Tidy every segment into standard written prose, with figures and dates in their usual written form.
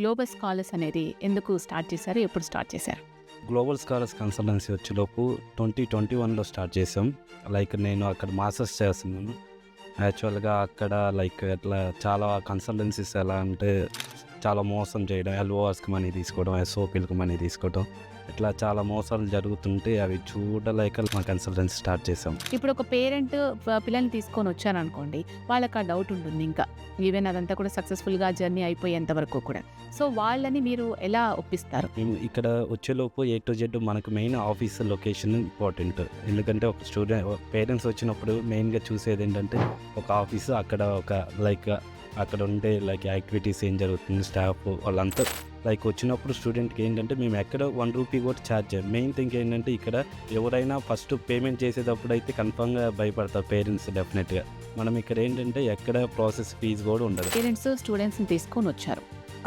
Global scholars అనేది ఎందుకు start చేశారు? ఎప్పుడు స్టార్ట్ చేశారు? గ్లోబల్ స్కాలర్స్ కన్సల్టెన్సీ వచ్చేలోపు 2021లో స్టార్ట్ చేసాం. నేను అక్కడ మాస్టర్స్ చేస్తున్నాను. యాక్చువల్గా అక్కడ ఎట్లా చాలా కన్సల్టెన్సీస్ ఎలా అంటే చాలా మోసం చేయడం, ఎల్ఓఆర్స్కి మనీ తీసుకోవడం, ఎస్ఓపీలకు మనీ తీసుకోవడం, ఇట్లా చాలా మోసాలు జరుగుతుంటే అవి చూడలేక మా కన్సల్టెన్సీ స్టార్ట్ చేసాం. ఇప్పుడు ఒక పేరెంట్ పిల్లల్ని తీసుకొని వచ్చారనుకోండి, వాళ్ళకి ఆ డౌట్ ఉంటుంది. ఇంకా ఈవెన్ అదంతా కూడా సక్సెస్ఫుల్గా జర్నీ అయిపోయేంత వరకు కూడా. సో వాళ్ళని మీరు ఎలా ఒప్పిస్తారు? మేము ఇక్కడ వచ్చేలోపు A to Z మనకు మెయిన్ ఆఫీస్ లొకేషన్ ఇంపార్టెంట్. ఎందుకంటే ఒక పేరెంట్స్ వచ్చినప్పుడు మెయిన్గా చూసేది ఏంటంటే ఒక ఆఫీసు, అక్కడ అక్కడ ఉండే యాక్టివిటీస్ ఏం జరుగుతుంది, స్టాఫ్ వాళ్ళంతా వచ్చినప్పుడు స్టూడెంట్కి ఏంటంటే మేము ఎక్కడ ₹1 కూడా ఛార్జ్ చేయం. మెయిన్ థింగ్ ఏంటంటే ఇక్కడ ఎవరైనా ఫస్ట్ పేమెంట్ చేసేటప్పుడు అయితే కన్ఫర్మ్గా భయపడతారు పేరెంట్స్ డెఫినెట్గా. మనం ఇక్కడ ఏంటంటే ఎక్కడ ప్రాసెస్ ఫీజు కూడా ఉండదు. పేరెంట్స్ స్టూడెంట్స్ని తీసుకొని వచ్చారు,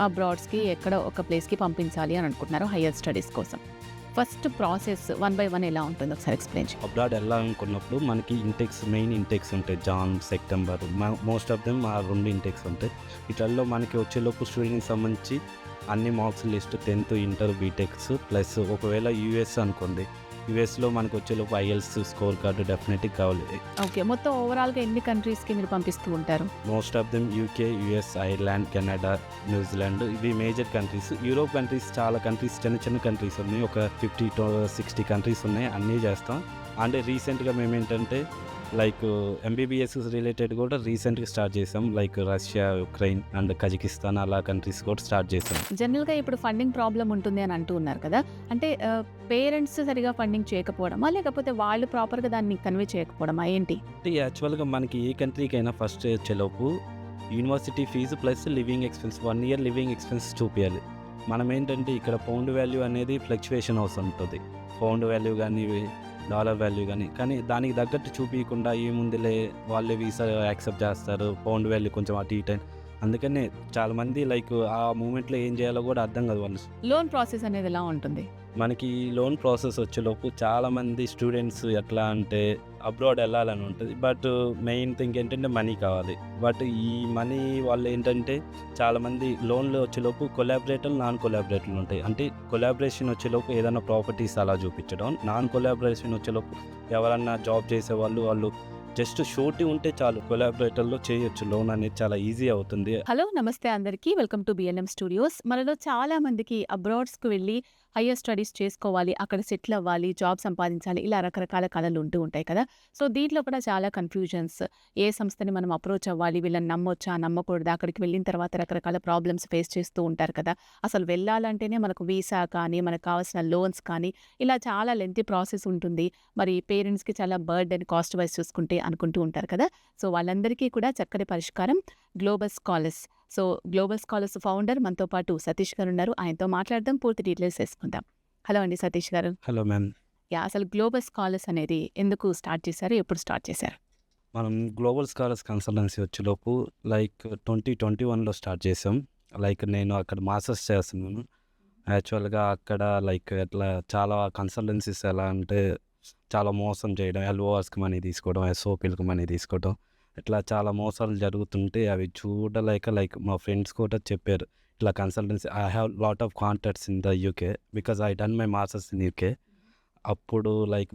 అబ్రాడ్స్కి ఎక్కడ ఒక ప్లేస్కి పంపించాలి అని అనుకుంటున్నారు హయ్యర్ స్టడీస్ కోసం. ఫస్ట్ ప్రాసెస్ 1 by 1 ఎలా ఉంటుంది ఒకసారి ఎక్స్ప్లెయిన్ చేయండి. అబ్రాడ్ వెళ్ళాలనుకున్నప్పుడు మనకి మెయిన్ ఇంటెక్స్ ఉంటాయి. Jan, September, most of them ఆ 2 ఇంటెక్స్ ఉంటాయి. వీటిల్లో మనకి వచ్చేలోపు స్టూడెంట్కి సంబంధించి అన్ని marks list 10th, inter, BTechs plus ఒకవేళ యూఎస్ అనుకోండి, యూఎస్లో మనకు వచ్చేలోపు ఐఎల్స్ స్కోర్ కార్డు డెఫినెట్గా కావాలి. ఓకే, మొత్తం ఓవరాల్గా ఎన్ని కంట్రీస్కి మీరు పంపిస్తూ ఉంటారు? Most of them UK, US, Ireland, Canada, New Zealand, ఇవి మేజర్ కంట్రీస్. యూరోప్ కంట్రీస్ చాలా కంట్రీస్, చిన్న కంట్రీస్ ఉన్నాయి. ఒక 50 to 60 కంట్రీస్ ఉన్నాయి. అన్నీ చేస్తాం. అంటే రీసెంట్గా మేము ఏంటంటే ఎంబీబీఎస్ రిలేటెడ్ కూడా రీసెంట్గా స్టార్ట్ చేసాం. రష్యా, ఉక్రెయిన్ అండ్ కజకిస్తాన్ అలా కంట్రీస్ కూడా స్టార్ట్ చేసాం. జనరల్గా ఇప్పుడు ఫండింగ్ ప్రాబ్లం ఉంటుంది అని అంటూ ఉన్నారు కదా, అంటే పేరెంట్స్ సరిగా ఫండింగ్ చేయకపోవడమా, లేకపోతే వాళ్ళు ప్రాపర్గా దాన్ని కన్వే చేయకపోవడమా, ఏంటి? అంటే యాక్చువల్గా మనకి ఏ కంట్రీకైనా ఫస్ట్ వచ్చేలోపు university fee plus living expense 1 year living expense చూపించాలి. మనం ఏంటంటే ఇక్కడ పౌండ్ వాల్యూ అనేది ఫ్లక్చువేషన్ అవుతుంటుంది. పౌండ్ వాల్యూ కానీ డాలర్ వాల్యూ కానీ దానికి తగ్గట్టు చూపించకుండా ఏముందిలే వాళ్ళే వీసా యాక్సెప్ట్ చేస్తారు, పౌండ్ వాల్యూ కొంచెం అటు ఇటు. అందుకనే చాలామంది ఆ మూమెంట్లో ఏం చేయాలో కూడా అర్థం కాదు వాళ్ళు. లోన్ ప్రాసెస్ అనేది ఎలా ఉంటుంది? మనకి లోన్ ప్రాసెస్ వచ్చేలోపు చాలామంది స్టూడెంట్స్ ఎట్లా అంటే అబ్రాడ్ వెళ్ళాలని ఉంటుంది. బట్ మెయిన్ థింగ్ ఏంటంటే మనీ కావాలి. బట్ ఈ మనీ వాళ్ళు ఏంటంటే చాలామంది లోన్లు వచ్చేలోపు కొలాబరేటర్లు, నాన్ కొలాబరేటర్లు ఉంటాయి. అంటే కొలాబరేషన్ వచ్చేలోపు ఏదైనా ప్రాపర్టీస్ అలా చూపించడం, నాన్ కొలాబరేషన్ వచ్చేలోపు ఎవరన్నా జాబ్ చేసేవాళ్ళు వాళ్ళు జస్ట్ షూరిటీ ఉంటే చాలు, కొలాబరేటర్లో చేయొచ్చు. లోన్ అనేది చాలా ఈజీ అవుతుంది. హలో, నమస్తే అందరికీ, వెల్కమ్ టు బిఎన్ఎం స్టూడియోస్. మనలో చాలా మందికి అబ్రాడ్స్కి వెళ్ళి హయ్యర్ స్టడీస్ చేసుకోవాలి, అక్కడ సెటిల్ అవ్వాలి, జాబ్ సంపాదించాలి, ఇలా రకరకాల కళలు ఉంటూ ఉంటాయి కదా. సో దీంట్లో కూడా చాలా కన్ఫ్యూజన్స్. ఏ సంస్థని మనం అప్రోచ్ అవ్వాలి, వీళ్ళని నమ్మొచ్చా, నమ్మకూడదా, అక్కడికి వెళ్ళిన తర్వాత రకరకాల ప్రాబ్లమ్స్ ఫేస్ చేస్తూ ఉంటారు కదా. అసలు వెళ్ళాలంటేనే మనకు వీసా కానీ, మనకు కావాల్సిన లోన్స్ కానీ, ఇలా చాలా లెంతీ ప్రాసెస్ ఉంటుంది. మరి పేరెంట్స్కి చాలా బర్డెన్, కాస్ట్ వైజ్ చూసుకుంటే అనుకుంటూ ఉంటారు కదా. సో వాళ్ళందరికీ కూడా చక్కటి పరిష్కారం global scholars. So global scholars founder మనతో పాటు సతీష్ గారు ఉన్నారు. ఆయనతో మాట్లాడదాం, పూర్తి డీటెయిల్స్ వేసుకుందాం. హలో అండి సతీష్ గారు. Hello ma'am. అసలు గ్లోబల్ స్కాలర్స్ అనేది ఎందుకు స్టార్ట్ చేశారు, ఎప్పుడు స్టార్ట్ చేశారు? మనం గ్లోబల్ స్కాలర్స్ కన్సల్టెన్సీ వచ్చేలోపు 2021లో స్టార్ట్ చేసాం. నేను అక్కడ మాస్టర్స్ చేస్తున్నాను. యాక్చువల్గా అక్కడ ఎట్లా చాలా కన్సల్టెన్సీస్ ఎలా అంటే చాలా మోసం చేయడం, ఎల్ఓఆర్స్కి మనీ తీసుకోవడం, ఎస్ఓపీలకు మనీ తీసుకోవడం, ఇట్లా చాలా మోసాలు జరుగుతుంటే అవి చూడలేక మా ఫ్రెండ్స్ కూడా చెప్పారు ఇట్లా consultancy. I have lot of contacts in the UK because I done my masters in UK. అప్పుడు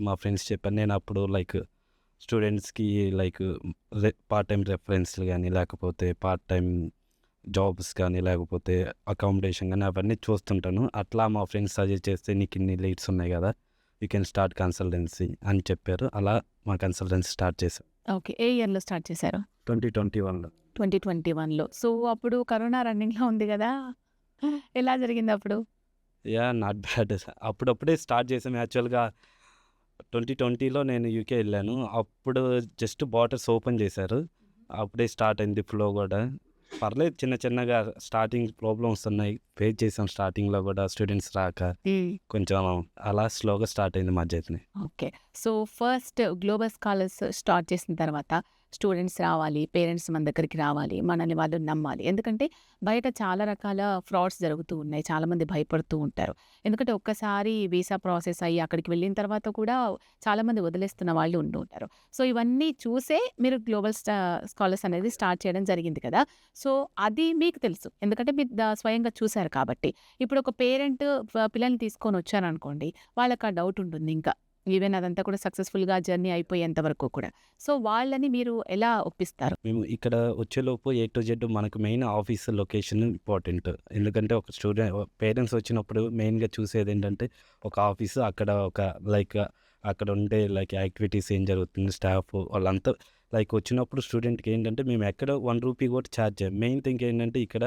మా ఫ్రెండ్స్ చెప్పాను. నేను అప్పుడు స్టూడెంట్స్కి పార్ట్ టైం రెఫరెన్స్లు కానీ, లేకపోతే పార్ట్ టైం జాబ్స్ కానీ, లేకపోతే అకామిడేషన్ కానీ అవన్నీ చూస్తుంటాను. అట్లా మా ఫ్రెండ్స్ సజెస్ట్ చేస్తే నీకు ఇన్ని లీడ్స్ ఉన్నాయి కదా, యూ కెన్ స్టార్ట్ కన్సల్టెన్సీ అని చెప్పారు. అలా మా కన్సల్టెన్సీ స్టార్ట్ చేశాం. ఓకే, ఏ ఇయర్లో స్టార్ట్ చేశారు? 2021లో. 2021లో. సో అప్పుడు కరోనా రన్నింగ్లో ఉంది కదా, ఎలా జరిగింది అప్పుడు? Not bad. అప్పుడప్పుడే స్టార్ట్ చేసాం. యాక్చువల్గా 2020లో నేను యూకే వెళ్ళాను. అప్పుడు జస్ట్ బార్డర్స్ ఓపెన్ చేశారు, అప్పుడే స్టార్ట్ అయింది ఫ్లో కూడా. పర్లేదు, చిన్నగా స్టార్టింగ్ ప్రాబ్లమ్స్ ఉన్నాయి, ఫేస్ చేసాం. స్టార్టింగ్లో కూడా స్టూడెంట్స్ రాక కొంచెం అలా స్లోగా స్టార్ట్ అయింది మా journey. Okay, so first global scholars start చేసిన తర్వాత స్టూడెంట్స్ రావాలి, పేరెంట్స్ మన దగ్గరికి రావాలి, మనల్ని వాళ్ళు నమ్మాలి. ఎందుకంటే బయట చాలా రకాల ఫ్రాడ్స్ జరుగుతూ ఉన్నాయి. చాలామంది భయపడుతూ ఉంటారు. ఎందుకంటే ఒక్కసారి వీసా ప్రాసెస్ అయ్యి అక్కడికి వెళ్ళిన తర్వాత కూడా చాలామంది వదిలేస్తున్న వాళ్ళు ఉంటూ ఉంటారు. సో, ఇవన్నీ చూసే మీరు గ్లోబల్ స్కాలర్స్ అనేది స్టార్ట్ చేయడం జరిగింది కదా! సో, అది మీకు తెలుసు. ఎందుకంటే మీరు స్వయంగా చూసారు కాబట్టి. ఇప్పుడు ఒక పేరెంట్ పిల్లల్ని తీసుకొని వచ్చారనుకోండి, వాళ్ళకి ఆ డౌట్ ఉంటుంది ఇంకా. ఈవెన్ అదంతా కూడా సక్సెస్‌ఫుల్‌గా జర్నీ అయిపోయేంత వరకు కూడా. సో, వాళ్ళని మీరు ఎలా ఒప్పిస్తారు? మేము ఇక్కడ వచ్చేలోపు ఏ టు జెడ్ మనకు మెయిన్ ఆఫీస్ లొకేషన్ ఇంపార్టెంట్. ఎందుకంటే ఒక పేరెంట్స్ వచ్చినప్పుడు మెయిన్‌గా చూసేదేంటంటే ఒక ఆఫీసు, అక్కడ ఒక లైక్ అక్కడ ఉండే లైక్ యాక్టివిటీస్ ఏం జరుగుతుంది, స్టాఫ్ వాళ్ళంతా లైక్ వచ్చినప్పుడు స్టూడెంట్‌కి ఏంటంటే మేము ఎక్కడ ₹1 కూడా ఛార్జ్ చేయం. మెయిన్ థింగ్ ఏంటంటే ఇక్కడ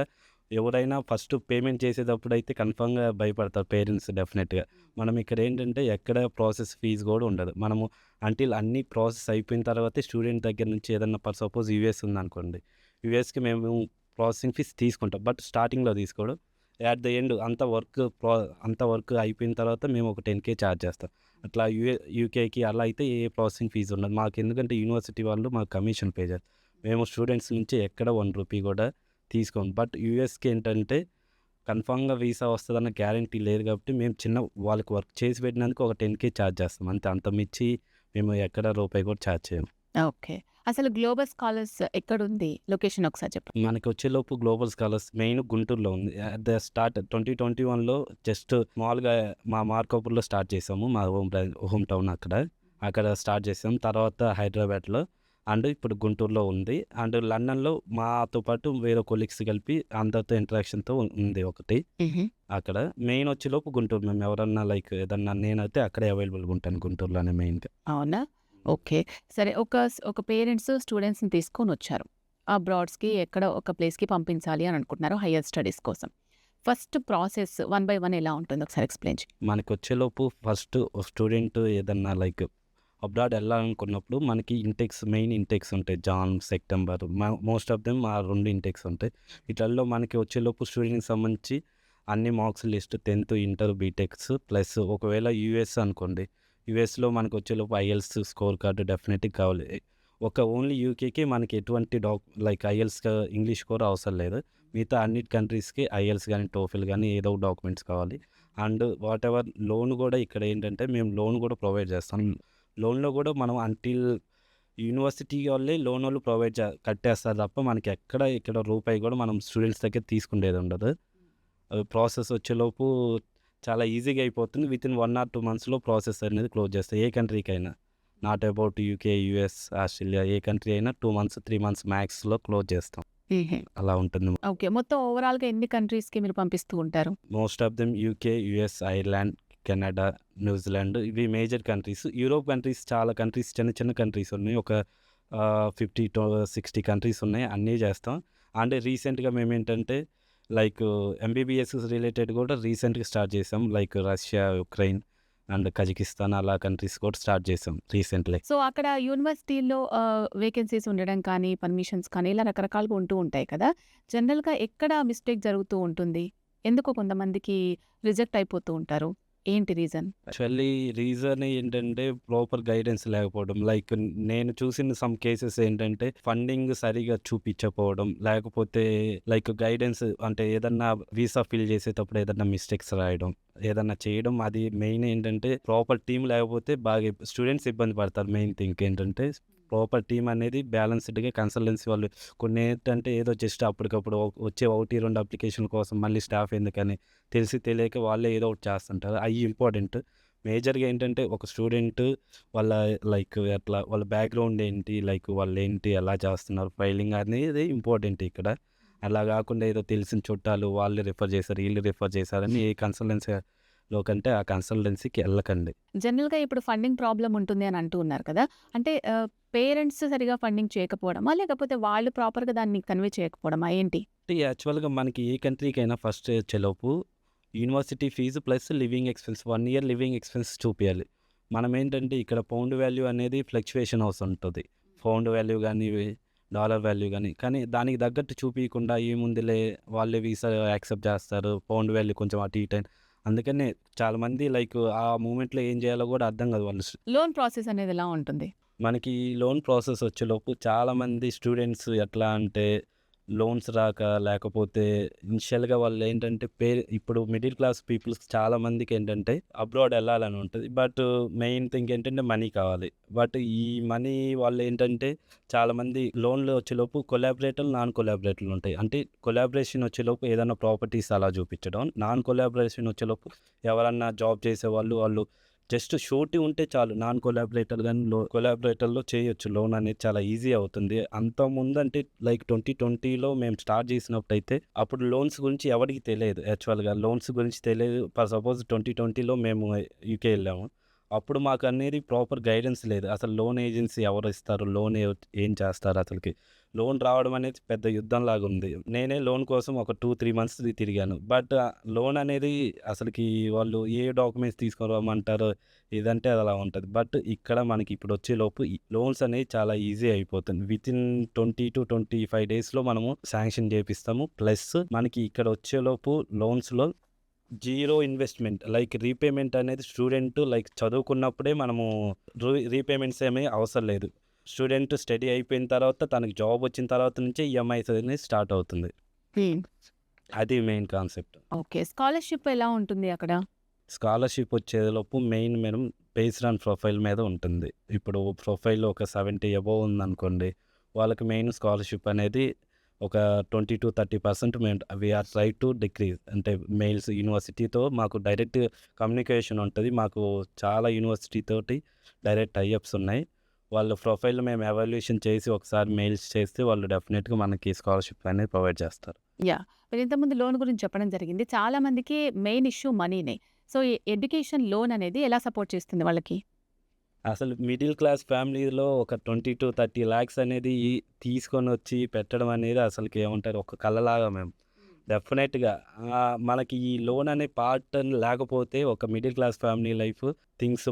ఎవరైనా ఫస్ట్ పేమెంట్ చేసేటప్పుడు అయితే కన్ఫర్మ్‌గా భయపడతారు పేరెంట్స్ డెఫినెట్‌గా. మనం ఇక్కడ ఏంటంటే ఎక్కడ ప్రాసెస్ ఫీజ్ కూడా ఉండదు. మనము అంటిల్ అన్ని ప్రాసెస్ అయిపోయిన తర్వాతే స్టూడెంట్ దగ్గర నుంచి ఏదన్నా సపోజ్ యూఎస్ ఉందనుకోండి. యూఎస్‌కి మేము ప్రాసెసింగ్ ఫీజ్ తీసుకుంటాం. బట్ స్టార్టింగ్‌లో తీసుకోడు. అట్ ద ఎండ్ అంత వర్క్ అయిపోయిన తర్వాత మేము ఒక 10,000 ఛార్జ్ చేస్తాం. అట్లా యూకేకి అలా అయితే ఏ ప్రాసెసింగ్ ఫీజ్ ఉండదు. మాకు ఎందుకంటే యూనివర్సిటీ వాళ్ళు మాకు కమిషన్ పే చేస్తారు. మేము స్టూడెంట్స్ నుంచి ఎక్కడ ₹1 కూడా తీసుకోము. బట్ యూఎస్‌కి ఏంటంటే కన్ఫర్మ్‌గా వీసా వస్తదన్న గ్యారంటీ లేదు కాబట్టి మేము వాళ్ళకి వర్క్ చేసి పెట్టినందుకు ఒక 10,000 ఛార్జ్ చేస్తాం. అంతే. అంత మించి మేము ఎక్కడ రూపాయి కూడా ఛార్జ్ చేయము. ఓకే. అసలు గ్లోబల్ స్కాలర్స్ ఎక్కడుంది? లొకేషన్ ఒకసారి చెప్పండి. మనకి వచ్చేలోపు గ్లోబల్ స్కాలర్స్ మెయిన్ గుంటూరులో ఉంది. అట్ ద స్టార్ట్ 2021లో జస్ట్ మామూలుగా మా మార్కాపుర్‌లో స్టార్ట్ చేసాము. మా హోమ్ టౌన్ అక్కడ. అక్కడ స్టార్ట్ చేసాం. తర్వాత హైదరాబాద్‌లో అండ్ ఇప్పుడు గుంటూరులో ఉంది. అండ్ లండన్‌లో మాతో పాటు వేరే కొలీగ్స్ కలిపి అందరితో ఇంటరాక్షన్‌తో ఉంది ఒకటి. హుహు. అక్కడ మెయిన్ వచ్చేలోపు గుంటూరు. మేము ఎవరన్నా లైక్ ఏదన్నా నేనైతే అక్కడే అవైలబుల్‌గా ఉంటాను గుంటూరులోనే మెయిన్‌గా. అవునా? ఓకే. సరే ఒక పేరెంట్స్ స్టూడెంట్స్‌ని తీసుకొనొచ్చారు. అబ్రాడ్స్‌కి ఎక్కడో ఒక ప్లేస్‌కి పంపించాలి అని అనుకుంటున్నారు హైయర్ స్టడీస్ కోసం. First process one by one ఎలా ఉంటుందో ఒకసారి ఎక్స్‌ప్లెయిన్ చేయండి. మనకొచ్చేలోపు ఫస్ట్ స్టూడెంట్ ఏదన్నా లైక్ అబ్రాడ్ వెళ్ళాలనుకున్నప్పుడు మనకి మెయిన్ ఇంటెక్స్ ఉంటాయి. Jan, September most of them ఆ 2 ఇంటెక్స్ ఉంటాయి. వీటిల్లో మనకి వచ్చేలోపు స్టూడెంట్‌కి సంబంధించి అన్ని మార్క్స్ లిస్ట్ 10థ్, ఇంటర్, బీటెక్స్ ప్లస్ ఒకవేళ యూఎస్ అనుకోండి. యూఎస్‌లో మనకు వచ్చేలోపు ఐఎల్స్ స్కోర్ కార్డ్ డెఫినెట్‌గా కావాలి. ఓన్లీ యూకేకి మనకి ఎటువంటి లైక్ ఐఎల్స్ ఇంగ్లీష్ స్కోర్ అవసరం లేదు. మిగతా అన్ని కంట్రీస్‌కి ఐఎల్స్ గానీ, టోఫెల్ గానీ ఏదో ఒక డాక్యుమెంట్స్ కావాలి. అండ్ వాటెవర్ లోన్ కూడా ఇక్కడ ఏంటంటే మేము లోన్ కూడా ప్రొవైడ్ చేస్తాం. లోన్‌లో కూడా మనం అంటిల్ యూనివర్సిటీ వాళ్ళే లోనోళ్ళు కట్టేస్తారు తప్ప మనకి ఇక్కడ రూపాయి కూడా మనం స్టూడెంట్స్ దగ్గర తీసుకునేది ఉండదు. ప్రాసెస్ వచ్చేలోపు చాలా ఈజీగా అయిపోతుంది. వితిన్ 1 ఆర్ 2 మంత్స్‌లో ప్రాసెస్ అనేది క్లోజ్ చేస్తాం. ఏ కంట్రీకైనా. Not about UK, US, Australia ఏ కంట్రీ అయినా 2 మంత్స్, 3 మంత్స్ మ్యాక్స్‌లో క్లోజ్ చేస్తాం. హుహు. అలా ఉంటుంది. ఓకే. మొత్తం ఓవరాల్‌గా ఎన్ని కంట్రీస్‌కి మీరు పంపిస్తూ ఉంటారు? Most of them UK, US, Ireland, Canada, New Zealand ఇవి మేజర్ కంట్రీస్. యూరోప్ కంట్రీస్ చాలా కంట్రీస్ చిన్న చిన్న కంట్రీస్ ఉన్నాయి. ఒక 50-60 కంట్రీస్ ఉన్నాయి. అన్నీ చేస్తాం. అండ్ రీసెంట్‌గా మేమేంటంటే లైక్ ఎంబీబీఎస్ రిలేటెడ్ కూడా రీసెంట్‌గా స్టార్ట్ చేసాం. Like Russia, Ukraine and Kazakhstan అలా కంట్రీస్ కూడా స్టార్ట్ చేసాం రీసెంట్‌లీ. సో, అక్కడ యూనివర్సిటీల్లో వేకెన్సీస్ ఉండడం కానీ, పర్మిషన్స్ కానీ ఇలా రకరకాలుగా ఉంటూ ఉంటాయి కదా! జనరల్‌గా ఎక్కడ మిస్టేక్ జరుగుతూ ఉంటుంది? ఎందుకు కొంతమందికి రిజెక్ట్ అయిపోతూ ఉంటారు? ఏంటి రీజన్? యాక్చువల్లీ రీజన్ ఏంటంటే ప్రాపర్ గైడెన్స్ లేకపోవడం. లైక్ నేను చూసిన సమ్ కేసెస్ ఏంటంటే ఫండింగ్ సరిగా చూపించకపోవడం, లేకపోతే లైక్ గైడెన్స్ అంటే ఏదన్నా వీసా ఫిల్ చేసేటప్పుడు ఏదన్నా మిస్టేక్స్ రాయడం, ఏదన్నా చేయడం. అది మెయిన్ ఏంటంటే ప్రాపర్ టీమ్ లేకపోతే బాగా స్టూడెంట్స్ ఇబ్బంది పడతారు. మెయిన్ థింగ్ ఏంటంటే ప్రాపర్ టీమ్ అనేది బ్యాలెన్స్డ్‌గా కన్సల్టెన్సీ వాళ్ళు కొన్ని ఏంటంటే ఏదో జస్ట్ అప్పటికప్పుడు వచ్చే 1, 2 అప్లికేషన్ల కోసం మళ్ళీ స్టాఫ్ ఎందుకని తెలియక వాళ్ళే ఏదో ఒకటి చేస్తుంటారు. అయి ఇంపార్టెంట్. మేజర్‌గా ఏంటంటే ఒక స్టూడెంట్ వాళ్ళ లైక్ ఎట్లా వాళ్ళ బ్యాక్‌గ్రౌండ్ ఏంటి, లైక్ వాళ్ళేంటి, ఎలా చేస్తున్నారు, ఫైలింగ్ అనేది ఇంపార్టెంట్ ఇక్కడ. అలా కాకుండా ఏదో తెలిసిన చుట్టాలు వాళ్ళు రిఫర్ చేశారు, వీళ్ళు రిఫర్ చేశారని ఏ కన్సల్టెన్సీలో కంటే ఆ కన్సల్టెన్సీకి వెళ్ళకండి. జనరల్‌గా ఇప్పుడు ఫండింగ్ ప్రాబ్లమ్ ఉంటుంది అని అంటూ ఉన్నారు కదా! అంటే పేరెంట్స్ సరిగ్గా ఫండింగ్ చేయకపోవడమా? లేకపోతే వాళ్ళు ప్రాపర్‌గా దాన్ని కన్వే చేయకపోవడమా? ఏంటి? యాక్చువల్‌గా మనకి ఏ కంట్రీకైనా ఫస్ట్ వచ్చేలోపు university fee plus living expense 1 year living expense చూపియాలి. మనం ఏంటంటే ఇక్కడ పౌండ్ వాల్యూ అనేది ఫ్లక్చుయేషన్ అవుతుంటది. పౌండ్ వాల్యూ గానీ, డాలర్ వాల్యూ గానీ. కానీ దానికి తగ్గట్టు చూపియకుండా ఏముందిలే వాళ్ళే వీసా యాక్సెప్ట్ చేస్తారు. పౌండ్ వాల్యూ కొంచెం అటు ఇటు అని. అందుకనే చాలామంది లైక్ ఆ మూమెంట్‌లో ఏం చేయాలో కూడా అర్థం కాదు వాళ్ళు. లోన్ ప్రాసెస్ అనేది ఎలా ఉంటుంది? మనకి లోన్ ప్రాసెస్ వచ్చేలోపు చాలామంది స్టూడెంట్స్ ఎట్లా అంటే లోన్స్ రాక లేకపోతే ఇనిషియల్‌గా వాళ్ళేంటంటే ఇప్పుడు మిడిల్ క్లాస్ పీపుల్స్ చాలా మందికేంటంటే అబ్రాడ్ ఎళ్ళాలని ఉంటది. బట్ మెయిన్ థింగ్ ఏంటంటే మనీ కావాలి. బట్ ఈ మనీ వాళ్ళేంటంటే చాలామంది లోన్‌లు వచ్చేలోపు కొలాబరేటర్లు, నాన్ కొలాబరేటర్లు ఉంటాయి. అంటే కొలాబరేషన్ వచ్చేలోపు ఏదైనా ప్రాపర్టీస్ అలా చూపించడం. నాన్ కొలాబరేషన్ వచ్చేలోపు ఎవరన్నా జాబ్ చేసేవాళ్ళు వాళ్ళు జస్ట్ షూరిటీ ఉంటే చాలు. నాన్ కొలాబరేటర్ గాని, కొలాబరేటర్‌లో చేయొచ్చు. లోన్ అనేది చాలా ఈజీ అవుతుంది. అంతకుముందంటే లైక్ 2020లో మేము స్టార్ట్ చేసినప్పుడైతే అప్పుడు లోన్స్ గురించి ఎవరికీ తెలియదు యాక్చువల్‌గా. లోన్స్ గురించి తెలియదు. ఫర్ సపోజ్ 2020లో మేము యూకే ఎళ్ళాము. అప్పుడు మాకనేది ప్రాపర్ గైడెన్స్ లేదు. అసలు లోన్ ఏజెన్సీ ఎవరిస్తారు? లోన్ ఏం చేస్తారు అసలకి? లోన్ రావడం అనేది పెద్ద యుద్ధంలాగా ఉంది. నేనే లోన్ కోసం ఒక 2, 3 మంత్స్ తిరిగాను. బట్ లోన్ అనేది అసలకి వాళ్ళు ఏ డాక్యుమెంట్స్ తీసుకురమ్మంటారో ఇదంటే అది అలా ఉంటది. బట్ ఇక్కడ మనకి ఇప్పుడొచ్చేలోపు ఈ లోన్స్ అనేవి చాలా ఈజీ అయిపోతుంది. వితిన్ 20-25 డేస్‌లో మనము శాంక్షన్ చేపిస్తాము. ప్లస్ మనకి ఇక్కడ వచ్చేలోపు లోన్స్‌లో జీరో ఇన్వెస్ట్‌మెంట్ లైక్ రీపేమెంట్ అనేది స్టూడెంట్ లైక్ చదువుకున్నప్పుడే మనము రీపేమెంట్స్ ఏమీ అవసరం లేదు. స్టూడెంట్ స్టడీ అయిపోయిన తర్వాత తనకి జాబ్ వచ్చిన తర్వాత నుంచే ఈఎంఐస్ అనేది స్టార్ట్ అవుతుంది. హ్మ్. అది మెయిన్ కాన్సెప్ట్. ఓకే. స్కాలర్‌షిప్ ఎలా ఉంటుంది అక్కడ? స్కాలర్‌షిప్ వచ్చేలోపు మెయిన్ మనం బేస్డ్ ఆన్ ప్రొఫైల్ మీద ఉంటుంది. ఇప్పుడు ప్రొఫైల్ ఒక 70 అబోవ్ ఉందనుకోండి. వాళ్ళకి మెయిన్ స్కాలర్‌షిప్ అనేది ఒక 20-30% మేము ఆర్ ట్రై టు డిక్రీజ్. అంటే మెయిల్స్ యూనివర్సిటీతో మాకు డైరెక్ట్ కమ్యూనికేషన్ ఉంటది. మాకు చాలా యూనివర్సిటీ తోటి డైరెక్ట్ టై అప్స్ ఉన్నాయి. వాళ్ళ ప్రొఫైల్ మేము ఎవాల్యుయేషన్ చేసి ఒకసారి మెయిల్స్ చేస్తే వాళ్ళు డెఫినిట్‌గా మనకి స్కాలర్‌షిప్ అనేది ప్రొవైడ్ చేస్తారు. యాహ్! మీరు ఇంతకుముందు లోన్ గురించి చెప్పడం జరిగింది. చాలా మందికి మెయిన్ ఇష్యూ మనీనే. సో, ఈ ఎడ్యుకేషన్ లోన్ అనేది ఎలా సపోర్ట్ చేస్తుంది వాళ్ళకి? అసలు మిడిల్ క్లాస్ ఫ్యామిలీలో ఒక 20-30 లాక్స్ అనేది తీసుకొనొచ్చి పెట్టడం అనేది అసలుకి ఏమంటారు ఒక కలలాగా మేము. డెఫినెట్‌గా మనకి ఈ లోన్ అనే పార్ట్ లేకపోతే ఒక middle class family life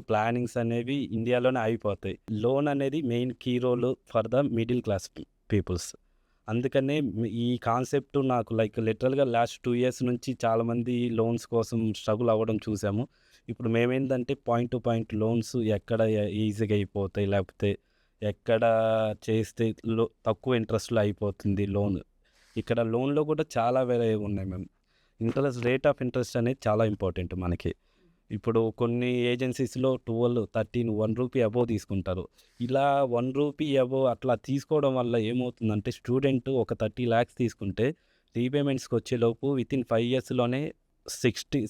plannings అనేవి ఇండియాలోనే ఆగిపోతాయి. లోన్ అనేది main key role for the middle class peoples. అందుకనే ఈ కాన్సెప్ట్ నాకు లైక్ లిటరల్‌గా లాస్ట్ 2 ఇయర్స్ నుంచి చాలామంది లోన్స్ కోసం స్ట్రగుల్ అవ్వడం చూసాము. ఇప్పుడు మేమేందంటే పాయింట్ టు పాయింట్ లోన్స్ ఎక్కడ ఈజీగా అయిపోతాయి, లేకపోతే ఎక్కడ చేస్తే తక్కువ ఇంట్రెస్ట్‌లో అయిపోతుంది లోన్. ఇక్కడ లోన్‌లో కూడా చాలా ఉన్నాయి మ్యామ్. రేట్ ఆఫ్ ఇంట్రెస్ట్ అనేది చాలా ఇంపార్టెంట్ మనకి. ఇప్పుడు కొన్ని ఏజెన్సీస్‌లో 12, 13, ₹1 అబోవ్ తీసుకుంటారు. ఇలా ₹1 అబోవ్ అట్లా తీసుకోవడం వల్ల ఏమవుతుందంటే స్టూడెంట్ ఒక 30 లాక్స్ తీసుకుంటే రీపేమెంట్స్‌కొచ్చేలోపు వితిన్ 5 ఇయర్స్‌లోనే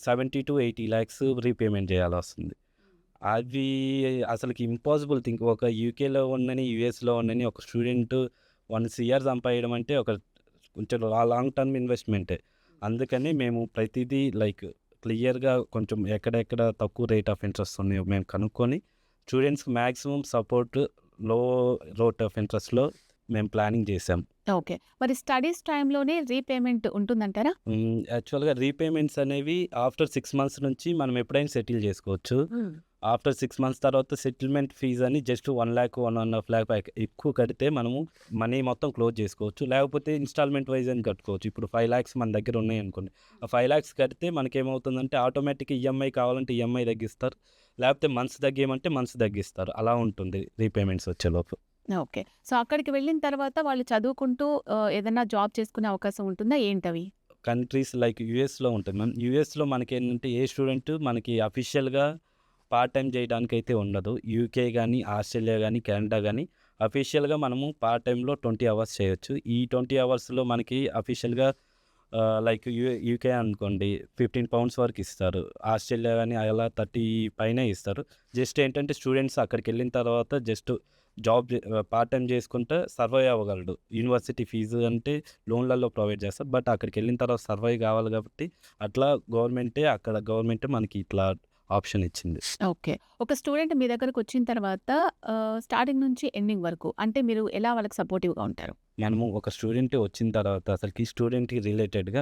70-80 లాక్స్ రీపేమెంట్ చేయాల్సొస్తుంది. అవి అసలకి ఇంపాసిబుల్ థింక్. ఒక యూకేలో ఉండని, యూఎస్‌లో ఉండని ఒక స్టూడెంట్ 1 సీఆర్ సంపాదించడం అంటే ఒక కొంచెం లాంగ్ టర్మ్ ఇన్వెస్ట్‌మెంటే. అందుకని మేము ప్రతిదీ లైక్ క్లియర్‌గా కొంచెం ఎక్కడెక్కడ తక్కువ రేట్ ఆఫ్ ఇంట్రెస్ట్ ఉన్నాయో మేము కనుక్కొని స్టూడెంట్స్‌కి మాక్సిమం సపోర్ట్ లో రేట్ ఆఫ్ ఇంట్రెస్ట్‌లో మేము ప్లానింగ్ చేసాం. ఓకే. మరి స్టడీస్ టైమ్‌లోనే రీపేమెంట్ ఉంటుందంటారా? యాక్చువల్‌గా రీపేమెంట్స్ అనేవి ఆఫ్టర్ 6 మంత్స్ నుంచి మనం ఎప్పుడైనా సెటిల్ చేసుకోవచ్చు. ఆఫ్టర్ 6 మంత్స్ తర్వాత సెటిల్మెంట్ ఫీజ్ అని జస్ట్ 1,00,000, 1.5 లాక్ ఎక్కువ కడితే మనము మనీ మొత్తం క్లోజ్ చేసుకోవచ్చు. లేకపోతే ఇన్‌స్టాల్‌మెంట్ వైస్ అని కట్టుకోవచ్చు. ఇప్పుడు 5 లాక్స్ మన దగ్గర ఉన్నాయనుకోండి. ఆ 5 లాక్స్ కడితే మనకేమవుతుందంటే ఆటోమేటిక్‌గా ఈఎంఐ కావాలంటే ఈఎంఐ తగ్గిస్తారు. లేకపోతే మంత్స్ తగ్గియమంటే మంత్స్ తగ్గిస్తారు. అలా ఉంటుంది రీపేమెంట్స్ వచ్చేలోపు. ఓకే. సో, అక్కడికి వెళ్ళిన తర్వాత వాళ్ళు చదువుకుంటూ ఏదన్నా జాబ్ చేసుకునే అవకాశం ఉంటుందా ఏంటవి? కంట్రీస్ లైక్ యూఎస్‌లో ఉంటుంది మ్యామ్. యూఎస్‌లో మనకేంటంటే ఏ స్టూడెంట్ మనకి అఫీషియల్‌గా పార్ట్ టైమ్ చేయడానికైతే ఉండదు. యూకే గానీ, ఆస్ట్రేలియా గానీ, కెనడా గానీ అఫీషియల్‌గా మనము పార్ట్ టైమ్‌లో 20 అవర్స్ చేయొచ్చు. ఈ 20 అవర్స్‌లో మనకి అఫీషియల్‌గా లైక్ యూకే అనుకోండి £15 వరకు ఇస్తారు. ఆస్ట్రేలియా గానీ అలా 30 పైనే ఇస్తారు. జస్ట్ ఏంటంటే స్టూడెంట్స్ అక్కడికెళ్ళిన తర్వాత జస్ట్ పార్ట్ టైమ్ చేసుకుంటే సర్వైవ్ అవ్వగలడు. యూనివర్సిటీ ఫీజు అంటే లోన్‌లలో ప్రొవైడ్ చేస్తారు. బట్ అక్కడికెళ్ళిన తర్వాత సర్వైవ్ కావాలి కాబట్టి అట్లా గవర్నమెంటే మనకి ఇట్లా ఆప్షన్ ఇచ్చింది. ఓకే. ఒక స్టూడెంట్ మీ దగ్గరకొచ్చిన తర్వాత స్టార్టింగ్ నుంచి ఎండింగ్ వరకు అంటే మీరు ఎలా వాళ్ళకి సపోర్టివ్‌గా ఉంటారు? మనము ఒక స్టూడెంట్ వచ్చిన తర్వాత అసలకి స్టూడెంట్‌కి రిలేటెడ్‌గా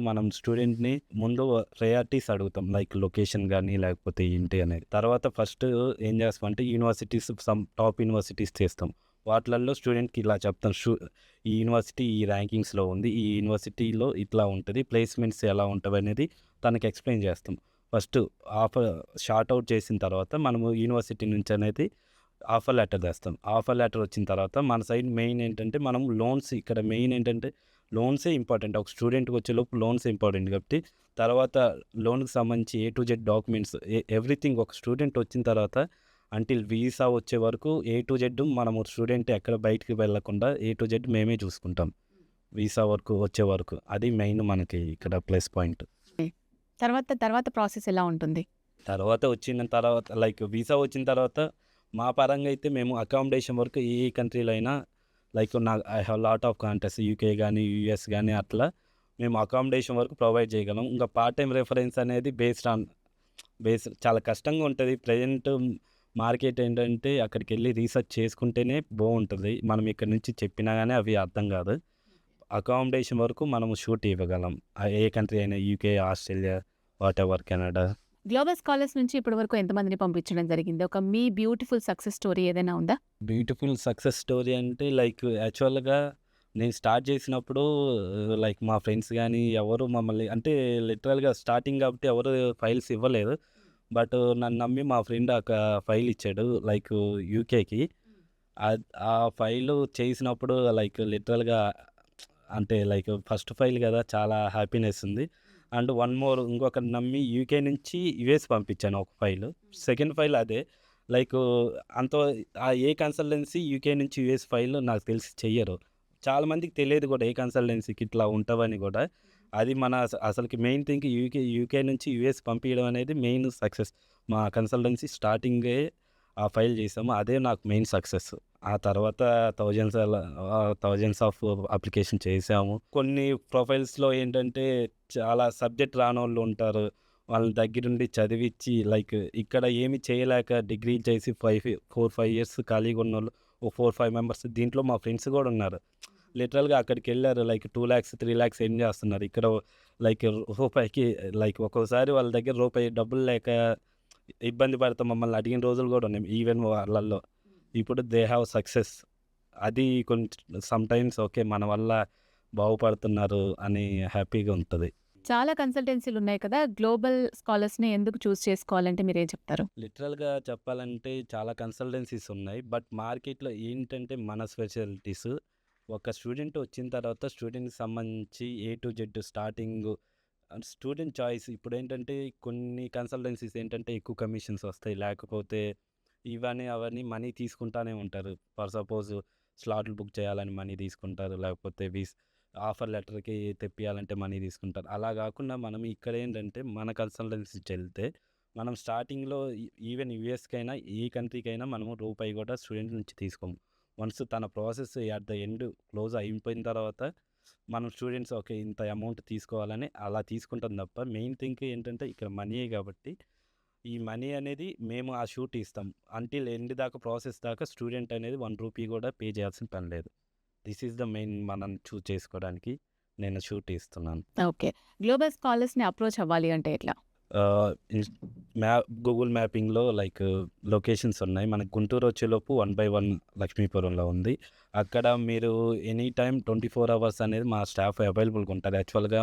మనం స్టూడెంట్‌ని ముందు ప్రయారిటీస్ అడుగుతాం. లైక్ లొకేషన్ గానీ, లేకపోతే ఏంటి అనేది. తర్వాత ఫస్ట్ ఏం చేస్తామంటే టాప్ యూనివర్సిటీస్ చేస్తాం. వాటిలల్లో స్టూడెంట్‌కి ఇలా చెప్తాం. ఈ యూనివర్సిటీ ఈ ర్యాంకింగ్స్‌లో ఉంది. ఈ యూనివర్సిటీలో ఇట్లా ఉంటది. ప్లేస్‌మెంట్స్ ఎలా ఉంటవనేది తనకి ఎక్స్‌ప్లెయిన్ చేస్తాం. ఫస్ట్ ఆఫర్ షార్ట్ ఔట్ చేసిన తర్వాత మనము యూనివర్సిటీ నుంచి అనేది ఆఫర్ లెటర్ తెస్తాం. ఆఫర్ లెటర్ వచ్చిన తర్వాత మన సైడ్ మెయిన్ ఏంటంటే మనం లోన్స్ ఇక్కడ మెయిన్ ఏంటంటే లోన్సే ఇంపార్టెంట్. ఒక స్టూడెంట్‌కి వచ్చేలోపు లోన్స్ ఇంపార్టెంట్ కాబట్టి తర్వాత లోన్‌కి సంబంధించి A to Z documents everything ఒక స్టూడెంట్ వచ్చిన తర్వాత అంటిల్ వీసా వచ్చే వరకు ఏ టు జెడ్ మనము స్టూడెంట్ ఎక్కడ బయటికి వెళ్ళకుండా ఏ టు జెడ్ మేమే చూసుకుంటాం. వీసా వరకు వచ్చే వరకు. అది మెయిన్ మనకి ఇక్కడ ప్లస్ పాయింట్. తర్వాత ప్రాసెస్ ఎలా ఉంటుంది? తర్వాత వచ్చిన తర్వాత లైక్ వీసా వచ్చిన తర్వాత మా పరంగా అయితే మేము అకామిడేషన్ వరకు ఏ కంట్రీలో అయినా like I have lot of contacts UK కానీ యూఎస్ కానీ అట్లా మేము అకామిడేషన్ వరకు ప్రొవైడ్ చేయగలం. ఇంకా పార్ట్ టైం రెఫరెన్స్ అనేది బేస్ చాలా కష్టంగా ఉంటుంది. ప్రజెంట్ మార్కెట్ ఏంటంటే అక్కడికి వెళ్ళి రీసెర్చ్ చేసుకుంటేనే బాగుంటుంది. మనం ఇక్కడ నుంచి చెప్పినా కానీ అవి అర్థం కాదు. అకామిడేషన్ వరకు మనము షూట్ ఇవ్వగలం. ఏ కంట్రీ అయినా UK, Australia, what ever, Canada. Global scholars నుంచి ఇప్పటి వరకు ఎంతమందిని పంపించడం జరిగింది? ఒక మీ బ్యూటిఫుల్ సక్సెస్ స్టోరీ ఏదైనా ఉందా? బ్యూటిఫుల్ సక్సెస్ స్టోరీ అంటే లైక్ యాక్చువల్‌గా నేను స్టార్ట్ చేసినప్పుడు లైక్ మా ఫ్రెండ్స్ గానీ ఎవరు మమ్మల్ని అంటే లిటరల్‌గా స్టార్టింగ్ కాబట్టి ఎవరు ఫైల్స్ ఇవ్వలేదు. బట్ నన్ను నమ్మి మా ఫ్రెండ్ ఒక ఫైల్ ఇచ్చాడు లైక్ యూకేకి. ఆ ఫైలు చేసినప్పుడు లైక్ లిటరల్‌గా అంటే లైక్ ఫస్ట్ ఫైల్ కదా! చాలా హ్యాపీనెస్ ఉంది. అండ్ వన్ మోర్ ఇంకొకరిని నమ్మి యూకే నుంచి యూఎస్ పంపించాను ఒక ఫైలు. సెకండ్ ఫైల్ అదే. లైక్ అంత ఏ కన్సల్టెన్సీ యూకే నుంచి యూఎస్ ఫైల్ నాకు తెలిసి చెయ్యరు. చాలా మందికి తెలియదు కూడా ఏ కన్సల్టెన్సీకి ఇట్లా ఉంటవని కూడా. అది మన అసలుకి మెయిన్ థింగ్ యూకే నుంచి యూఎస్ పంపియడం అనేది మెయిన్ సక్సెస్. మా కన్సల్టెన్సీ స్టార్టింగే ఆ ఫైల్ చేసాము. అదే నాకు మెయిన్ సక్సెస్. ఆ తర్వాత థౌజండ్స్ ఆఫ్ అప్లికేషన్ చేసాము. కొన్ని ప్రొఫైల్స్‌లో ఏంటంటే చాలా సబ్జెక్ట్ రానోళ్ళు ఉంటారు. వాళ్ళని దగ్గరుండి చదివిచ్చి లైక్ ఇక్కడ ఏమి చేయలేక డిగ్రీ చేసి 4, 5 ఇయర్స్ ఖాళీగా ఉన్నోళ్ళు ఓ 4, 5 మెంబర్స్ దీంట్లో మా ఫ్రెండ్స్ కూడా ఉన్నారు. లిటరల్‌గా అక్కడికెళ్లారు లైక్ 2,00,000, 3,00,000 ఎర్న్ చేస్తున్నారు. ఇక్కడ లైక్ రూపాయికి లైక్ ఒక్కోసారి వాళ్ళ దగ్గర రూపాయి డబ్బులు లేక ఇబ్బంది పడతా మమ్మల్ని అడిగిన రోజులు కూడా ఉన్నాయి. ఈవెన్ వాళ్ళల్లో. ఇప్పుడు దే హావ్ సక్సెస్. అది కొంచెం సమ్‌టైమ్స్ ఓకే. మన వల్ల బాగుపడుతున్నారు అని హ్యాపీగా ఉంటది. చాలా కన్సల్టెన్సీలు ఉన్నాయి కదా! గ్లోబల్ స్కాలర్స్‌ని ఎందుకు చూజ్ చేసుకోవాలంటే మీరేం చెప్తారు? లిటరల్‌గా చెప్పాలంటే చాలా కన్సల్టెన్సీస్ ఉన్నాయి. బట్ మార్కెట్‌లో ఏంటంటే మన స్పెషాలిటీస్ ఒక స్టూడెంట్ వచ్చిన తర్వాత స్టూడెంట్‌కి సంబంధించి A to Z starting student choice ఇప్పుడేంటంటే కొన్ని కన్సల్టెన్సీస్ ఏంటంటే ఎక్కువ కమిషన్స్ వస్తాయి. లేకపోతే ఇవన్నీ అవన్నీ మనీ తీసుకుంటానే ఉంటారు. ఫర్ సపోజ్ స్లాట్లు బుక్ చేయాలని మనీ తీసుకుంటారు. లేకపోతే ఆఫర్ లెటర్‌కి తెప్పియాలంటే మనీ తీసుకుంటారు. అలా గాకుండా మనం ఇక్కడేంటంటే మన కన్సల్టెన్సీకెళ్తే మనం స్టార్టింగ్‌లో ఈవెన్ యూఎస్‌కైనా ఏ కంట్రీకైనా మనము రూపాయి కూడా స్టూడెంట్ నుంచి తీసుకోము. వన్స్ తన process at the end close అయిపోయిన తర్వాత మనం స్టూడెంట్స్ ఓకే. ఇంత అమౌంట్ తీసుకోవాలని అలా తీసుకుంటాం తప్ప మెయిన్ థింగ్ ఏంటంటే ఇక్కడ మనీయే కాబట్టి ఈ మనీ అనేది మేము ఆ షూట్ ఇస్తాం. అంటిల్ ఎండ్ దాకా ప్రాసెస్ దాకా స్టూడెంట్ అనేది 1 రూపీ కూడా పే చేయాల్సిన పని లేదు. దిస్ ఈస్ ద మెయిన్ మనం చూజ్ చేసుకోవడానికి నేను షూట్ ఇస్తున్నాను. ఓకే. గ్లోబల్ స్కాలర్స్‌ని అప్రోచ్ అవ్వాలి అంటే ఎట్లా? ఇన్స్ గూగుల్ మ్యాపింగ్‌లో లైక్ లొకేషన్స్ ఉన్నాయి. మనకు గుంటూరు వచ్చేలోపు 1/1 లక్ష్మీపురంలో ఉంది. అక్కడ మీరు ఎనీ టైమ్ 24 అవర్స్ అనేది మా స్టాఫ్ అవైలబుల్‌గా ఉంటారు. యాక్చువల్‌గా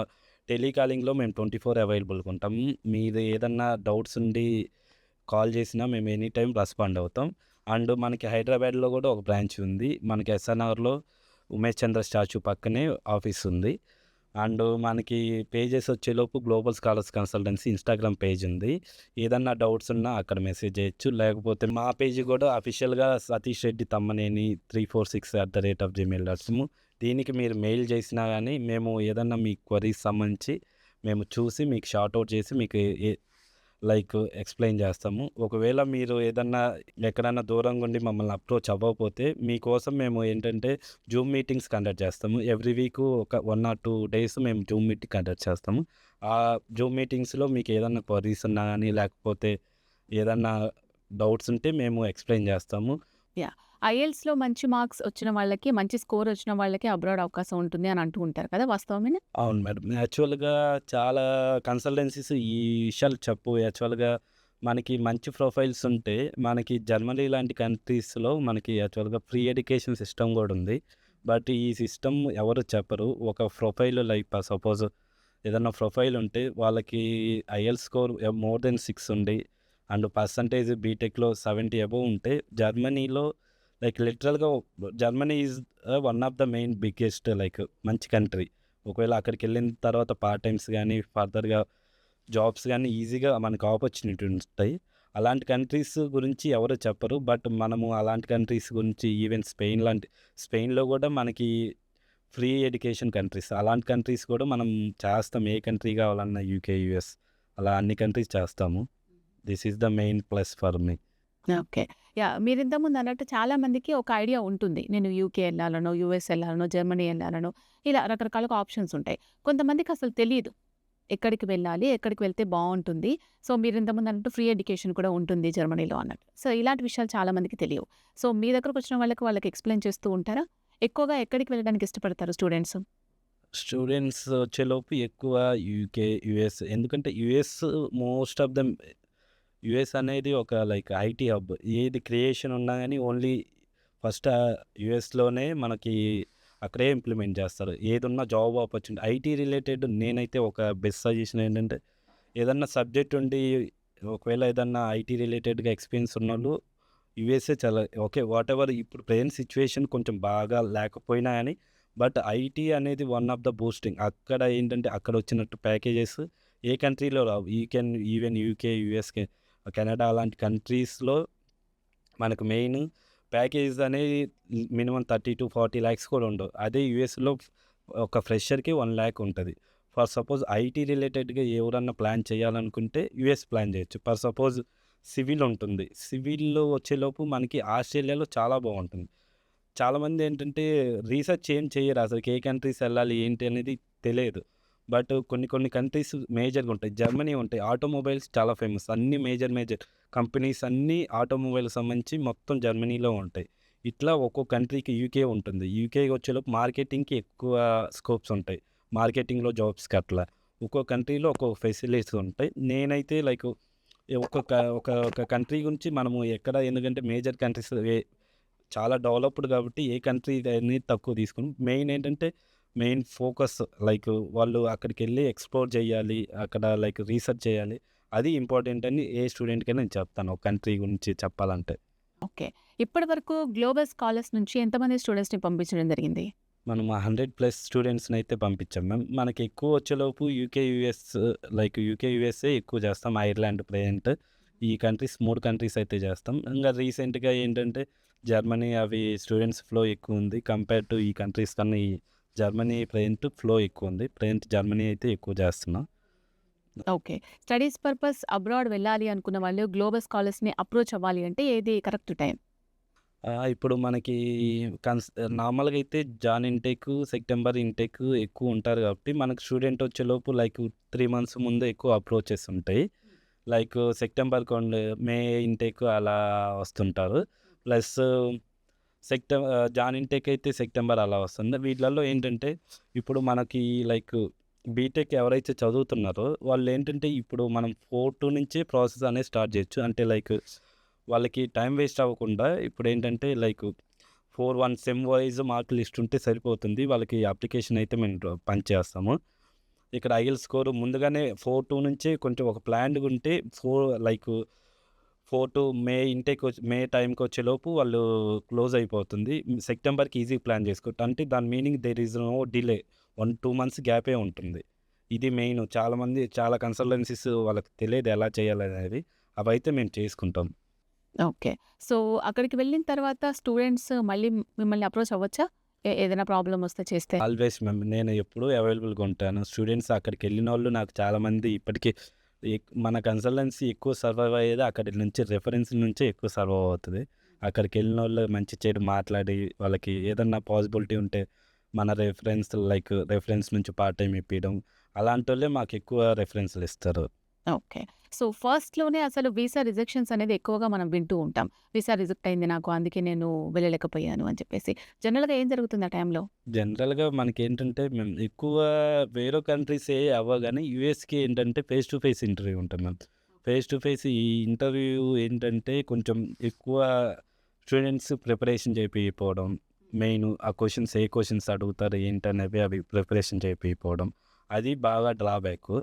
టెలికాలింగ్‌లో మేము 24 అవైలబుల్‌గా ఉంటాం. మీరు ఏదన్నా డౌట్స్ ఉండి కాల్ చేసినా మేము ఎనీ టైమ్ రెస్పాండ్ అవుతాం. అండ్ మనకి హైదరాబాద్‌లో కూడా ఒక బ్రాంచ్ ఉంది. మనకి ఎస్ఎన్ఆర్‌లో ఉమేష్ చంద్ర స్టాచ్యూ పక్కనే ఆఫీస్ ఉంది. అండ్ మనకి పేజెస్ వచ్చేలోపు global scholars consultancy Instagram page ఉంది. ఏదన్నా డౌట్స్ ఉన్నా అక్కడ మెసేజ్ చేయొచ్చు. లేకపోతే మా పేజ్ కూడా అఫీషియల్‌గా సతీష్ రెడ్డి తమ్మనేని 346@gmail.com. దీనికి మీరు మెయిల్ చేసినా గానీ మేము ఏదన్నా మీ క్వరీస్ సంబంధించి మేము చూసి మీకు షార్ట్ ఔట్ చేసి మీకు లైక్ ఎక్స్‌ప్లెయిన్ చేస్తాము. ఒకవేళ మీరు ఏదన్నా ఎక్కడన్నా దూరంగా ఉండి మమ్మల్ని అప్రోచ్ అవ్వకపోతే మీకోసం మేము ఏంటంటే జూమ్ మీటింగ్స్ కండక్ట్ చేస్తాము. ఎవ్రీ వీక్ ఒక 1 ఆర్ 2 డేస్ మేము జూమ్ మీటింగ్ కండక్ట్ చేస్తాము. ఆ జూమ్ మీటింగ్స్‌లో మీకు ఏదన్నా క్వరీస్ ఉన్నా గానీ లేకపోతే ఏదన్నా డౌట్స్ ఉంటే మేము ఎక్స్‌ప్లెయిన్ చేస్తాము. యాహ్! ఐఎల్టీఎస్‌లో మంచి మార్క్స్ వచ్చిన వాళ్ళకి, మంచి స్కోర్ వచ్చిన వాళ్ళకి అబ్రాడ్ అవకాశం ఉంటుంది అని అంటూ ఉంటారు కదా! వాస్తవమేనా? అవును మేడం. యాక్చువల్‌గా చాలా కన్సల్టెన్సీస్ ఈ విషయాలు చెప్పవు. యాక్చువల్‌గా మనకి మంచి ప్రొఫైల్స్ ఉంటే మనకి జర్మనీ లాంటి కంట్రీస్‌లో మనకి యాక్చువల్‌గా ఫ్రీ ఎడ్యుకేషన్ సిస్టమ్ గూడా ఉంది. బట్ ఈ సిస్టమ్ ఎవరు చెప్పరు. ఒక ప్రొఫైల్ లైక్ సపోజ్ ఏదన్నా ప్రొఫైల్ ఉంటే వాళ్ళకి ఐఎల్టీఎస్ స్కోర్ మోర్ దెన్ 6 ఉండి అండ్ పర్సంటేజ్ బీటెక్‌లో 70 అబోవ్ ఉంటే జర్మనీలో లైక్ లిటరల్‌గా Germany is one of the main biggest like మంచి కంట్రీ. ఒకవేళ అక్కడికెళ్ళిన తర్వాత పార్ట్ టైమ్స్ గానీ, ఫర్దర్‌గా జాబ్స్ గానీ ఈజీగా మనకు ఆపర్చునిటీ ఉంటాయి. అలాంటి కంట్రీస్ గురించి ఎవరు చెప్పరు. బట్ మనము అలాంటి కంట్రీస్ గురించి ఈవెన్ స్పెయిన్‌లో గూడా మనకి ఫ్రీ ఎడ్యుకేషన్ కంట్రీస్. అలాంటి కంట్రీస్ కూడా మనం చేస్తాం. ఏ కంట్రీ కావాలన్నా యూకే, యూఎస్ అలా అన్ని కంట్రీస్ చేస్తాము. This is the main plus for me. Okay. Yeah! మీరింతకుముందు అన్నట్టు చాలా మందికి ఒక ఐడియా ఉంటుంది. నేను యూకే ఎళ్ళాలనో, యూఎస్ ఎళ్ళాలనో, జర్మనీ ఎళ్ళాలనో ఇలా రకరకాలుగా ఆప్షన్స్ ఉంటాయి. కొంతమందికి అసలు తెలీదు. ఎక్కడికి వెళ్ళాలి? ఎక్కడికి వెళ్తే బావుంటుంది? సో, మీరింతకుముందు అన్నట్టు ఫ్రీ ఎడ్యుకేషన్ కూడా ఉంటుంది జర్మనీలో అన్నట్టు. సో, ఇలాంటి విషయాలు చాలా మందికి తెలియవు. సో, మీ దగ్గరకొచ్చిన వాళ్ళకి ఎక్స్‌ప్లెయిన్ చేస్తూ ఉంటారా? ఎక్కువగా ఎక్కడికి వెళ్ళడానికి ఇష్టపడతారు స్టూడెంట్స్? స్టూడెంట్స్ వచ్చేలోపు ఎక్కువ యూకే, యూఎస్ ఎందుకంటే US most of them US అనేది ఒక లైక్ ఐటీ హబ్. ఏది క్రియేషన్ ఉన్నా గానీ ఓన్లీ ఫస్ట్ యూఎస్‌లోనే మనకి అక్కడే ఇంప్లిమెంట్ చేస్తారు. ఏదున్నా జాబ్ ఆపర్చునిటీ ఐటీ రిలేటెడ్ నేనైతే ఒక బెస్ట్ సజెషన్ ఏంటంటే ఏదన్నా సబ్జెక్ట్ ఉండి ఒకవేళ ఏదన్నా ఐటీ రిలేటెడ్‌గా ఎక్స్‌పీరియన్స్ ఉన్నోళ్ళు యూఎస్ఏ చాలా ఓకే. వాటెవర్ ఇప్పుడు ప్రెజెంట్ సిట్యుయేషన్ కొంచెం బాగా లేకపోయినా గానీ బట్ ఐటీ అనేది వన్ ఆఫ్ ద బూస్టింగ్. అక్కడ ఏంటంటే అక్కడొచ్చినట్టు ప్యాకేజెస్ ఏ కంట్రీలో రావు. ఈవెన్ యూకే, యూఎస్‌కే, కెనడా అలాంటి కంట్రీస్‌లో మనకు మెయిన్ ప్యాకేజ్ అనేది మినిమమ్ 30-40 లాక్స్ కూడా ఉండవు. అదే యూఎస్‌లో ఒక ఫ్రెషర్‌కి 1,00,000 ఉంటది. ఫర్ సపోజ్ ఐటీ రిలేటెడ్‌గా ఎవరన్నా ప్లాన్ చేయాలనుకుంటే యూఎస్ ప్లాన్ చేయొచ్చు. ఫర్ సపోజ్ సివిల్ ఉంటుంది. సివిల్‌లో వచ్చేలోపు మనకి ఆస్ట్రేలియాలో చాలా బావుంటుంది. చాలామంది ఏంటంటే రీసెర్చ్ ఏం చెయ్యరు. అసలుకి ఏ కంట్రీస్ ఎళ్ళాలి ఏంటి అనేది తెలియదు. బట్ కొన్ని కొన్ని కంట్రీస్ మేజర్‌గా ఉంటాయి. జర్మనీ ఉంటాయి. ఆటోమొబైల్స్ చాలా ఫేమస్. అన్ని మేజర్ కంపెనీస్ అన్నీ ఆటోమొబైల్‌కి సంబంధించి మొత్తం జర్మనీలో ఉంటాయి. ఇట్లా ఒక్కో కంట్రీకి యూకే ఉంటుంది. యూకే వచ్చేలోపు మార్కెటింగ్‌కి ఎక్కువ స్కోప్స్ ఉంటాయి. మార్కెటింగ్‌లో జాబ్స్‌కి అట్లా. ఒక్కో కంట్రీలో ఒక్కొక్క ఫెసిలిటీస్ ఉంటాయి. నేనైతే లైక్ ఒక్కొక్క ఒక ఒక కంట్రీ గురించి మనము ఎక్కడ ఎందుకంటే మేజర్ కంట్రీస్ చాలా డెవలప్డ్ కాబట్టి ఏ కంట్రీ అనేది తక్కువ తీసుకోను. మెయిన్ ఏంటంటే మెయిన్ ఫోకస్ లైక్ వాళ్ళు అక్కడికెళ్ళి ఎక్స్‌ప్లోర్ చేయాలి. అక్కడ లైక్ రీసెర్చ్ చేయాలి. అది ఇంపార్టెంట్ అని ఏ స్టూడెంట్‌కైనా నేను చెప్తాను. ఒక కంట్రీ గురించి చెప్పాలంటే. ఓకే. ఇప్పటి వరకు గ్లోబల్ స్కాలర్స్ నుంచి ఎంతమంది స్టూడెంట్స్‌ని పంపించడం జరిగింది? మనం 100+ స్టూడెంట్స్‌నైతే పంపించాం మ్యామ్. మనకి ఎక్కువ వచ్చేలోపు UK, US like UK, USA ఎక్కువ చేస్తాం. Ireland present. ఈ కంట్రీస్ 3 కంట్రీస్ అయితే చేస్తాం. ఇంగా రీసెంట్‌గా ఏంటంటే జర్మనీ అవి స్టూడెంట్స్ ఫ్లో ఎక్కువుంది. కంపేర్ టు ఈ కంట్రీస్ కన్నా ఈ జర్మనీ ప్రెజెంట్ ఫ్లో ఎక్కువుంది. ప్రెజెంట్ జర్మనీ అయితే ఎక్కువ చేస్తున్నాం. ఓకే. స్టడీస్ పర్పస్ అబ్రాడ్ వెళ్ళాలి అనుకున్న వాళ్ళు గ్లోబల్ స్కాలర్స్‌ని అప్రోచ్ అవ్వాలి అంటే ఏది కరెక్ట్ టైం? ఇప్పుడు మనకి నార్మల్‌గా అయితే జాన్ ఇంటేక్, సెప్టెంబర్ ఇంటేక్ ఎక్కువ ఉంటారు కాబట్టి మనకు స్టూడెంట్ వచ్చేలోపు లైక్ 3 మంత్స్ ముందే ఎక్కువ అప్రోచెస్ ఉంటాయి. లైక్ మే ఇంటేక్ అలా వస్తుంటారు. ప్లస్ జాన్ ఇంటేక్ అయితే సెప్టెంబర్ అలా వస్తుంది. వీటిలలో ఏంటంటే ఇప్పుడు మనకి లైక్ బీటెక్ ఎవరైతే చదువుతున్నారో వాళ్ళేంటంటే ఇప్పుడు మనం 4-2 నుంచే ప్రాసెస్ అనేది స్టార్ట్ చేయొచ్చు. అంటే లైక్ వాళ్ళకి టైం వేస్ట్ అవ్వకుండా ఇప్పుడేంటంటే like 4-1 sem wise mark list ఉంటే సరిపోతుంది. వాళ్ళకి అప్లికేషన్ అయితే మేము పంచేస్తాము. ఇక్కడ ఐఎల్టీఎస్ స్కోర్ ముందుగానే 4-2 నుంచే కొంచెం ఒక ప్లాన్డ్‌గా ఉంటే లైక్ 4 మే మే టైంకి వచ్చేలోపు వాళ్ళు క్లోజ్ అయిపోతుంది. సెప్టెంబర్‌కి ఈజీగా ప్లాన్ చేసుకోవచ్చు. అంటే దాని meaning there is no delay. 1-2 months గ్యాపే ఉంటుంది. ఇది మెయిన్ చాలా కన్సల్టెన్సీస్ వాళ్ళకి తెలియదు ఎలా చేయాలనేది. అవైతే మేము చేసుకుంటాం. ఓకే. సో, అక్కడికి వెళ్ళిన తర్వాత స్టూడెంట్స్ మళ్ళీ మిమ్మల్ని అప్రోచ్ అవ్వచ్చా? ఏదైనా ప్రాబ్లమ్ వస్తే చేస్తే? Always ma'am. నేను ఎప్పుడూ అవైలబుల్‌గా ఉంటాను. స్టూడెంట్స్ అక్కడికెళ్ళినోళ్ళు నాకు చాలామంది ఇప్పటికీ మన కన్సల్టెన్సీ ఎక్కువ సర్వైవ్ అయ్యేది అక్కడి నుంచి రిఫరెన్స్ నుంచే ఎక్కువ సర్వైవ్ అవుతది. అక్కడికెళ్ళినోళ్ళు మంచి చెడు మాట్లాడి వాళ్ళకి ఏదన్నా పాసిబిలిటీ ఉంటే మన రెఫరెన్స్ నుంచి పార్ట్ టైమ్ ఇప్పియడం. అలాంటోళ్ళే మాకెక్కువ రెఫరెన్స్‌లు ఇస్తారు. ఓకే. సో, ఫస్ట్‌లోనే అసలు వీసా రిజెక్షన్స్ అనేది ఎక్కువగా మనం వింటూ ఉంటాం. వీసా రిజెక్ట్ అయింది నాకు అందుకే నేను వెళ్ళలేకపోయాను అని చెప్పేసి. జనరల్‌గా ఏం జరుగుతుంది ఆ టైంలో? జనరల్‌గా మనకేంటంటే మేము ఎక్కువ వేరే కంట్రీసే అవ్వగానే యూఎస్‌కి ఏంటంటే ఫేస్ టు ఫేస్ ఇంటర్వ్యూ ఉంటుంది మ్యామ్. ఫేస్ టు ఫేస్ ఈ ఇంటర్వ్యూ ఏంటంటే కొంచెం ఎక్కువ స్టూడెంట్స్ ప్రిపరేషన్ చేపియకపోవడం. మెయిన్ ఆ ఏ క్వెషన్స్ అడుగుతారు ఏంటనేవి అవి ప్రిపరేషన్ చేపియకపోవడం. అది బాగా డ్రాబ్యాకు.